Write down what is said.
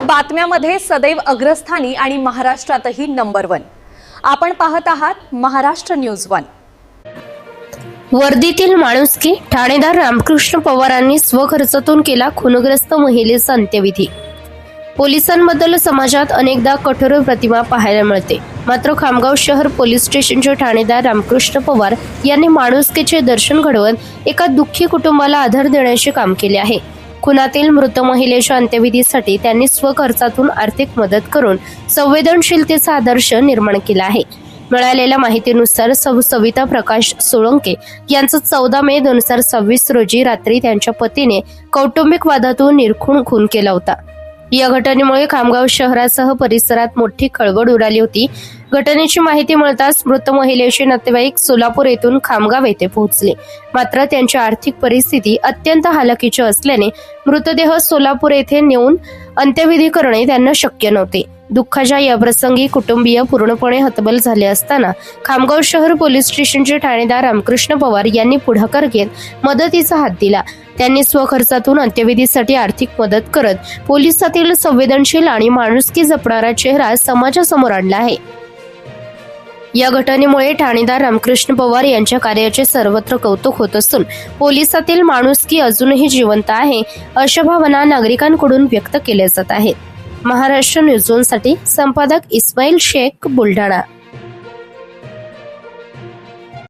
बातम्यामध्ये सदैव अग्रस्थानी आणि महाराष्ट्रातही नंबर 1। आपण पाहत आहात महाराष्ट्र न्यूज 1। वर्दीतील माणुसकी, ठाणेदार रामकृष्ण पवारांनी स्वखर्चातून केला खूनग्रस्त महिलेचा अंत्यविधी। पोलिसांबद्दल समाजात अनेकदा कठोर प्रतिमा पाहायला मिळते, मात्र खामगाव शहर पोलीस स्टेशनचे ठाणेदार रामकृष्ण पवार यांनी माणुसकीचे दर्शन घडवत एका दुःखी कुटुंबाला आधार देण्याचे काम केले आहे। खुनातील मृत महिलेच्या अंत्यविधीसाठी त्यांनी स्वखर्चातून आर्थिक मदत करून संवेदनशीलतेचा आदर्श निर्माण केला आहे। मिळालेल्या माहितीनुसार सविता प्रकाश सोळंके यांचा 14 मे 2026 रोजी रात्री त्यांच्या पतीने कौटुंबिक वादातून निर्घृण खून केला होता। या घटनेमुळे खामगाव शहरासह परिसरात मोठी खळबळ उडाली होती। घटनेची माहिती मिळताच मृत महिलेचे नातेवाईक सोलापूर येथून खामगाव येथे पोहोचले, मात्र त्यांची आर्थिक परिस्थिती अत्यंत हालाकीची असल्याने मृतदेह सोलापूर येथे नेऊन अंत्यविधी करणे त्यांना शक्य नव्हते। दुःखाच्या या प्रसंगी कुटुंबीय पूर्णपणे हतबल झाले असताना खामगाव शहर पोलीस स्टेशनचे ठाणेदार रामकृष्ण पवार यांनी पुढाकार घेत मदतीचा हात दिला। त्यांनी स्वखर्चातून अंत्यविधीसाठी आर्थिक मदत करत पोलिसातील संवेदनशील आणि माणुसकी जपणारा चेहरा समाजासमोर आणला आहे। या घटनेमुळे ठाणेदार रामकृष्ण पवार यांच्या कार्याचे सर्वत्र कौतुक होत असून पोलिसातील माणुसकी अजूनही जिवंत आहे, अशा भावना नागरिकांकडून व्यक्त केल्या जात आहेत। महाराष्ट्र न्यूज 1 साठी संपादक इस्माईल शेख, बुलढाणा।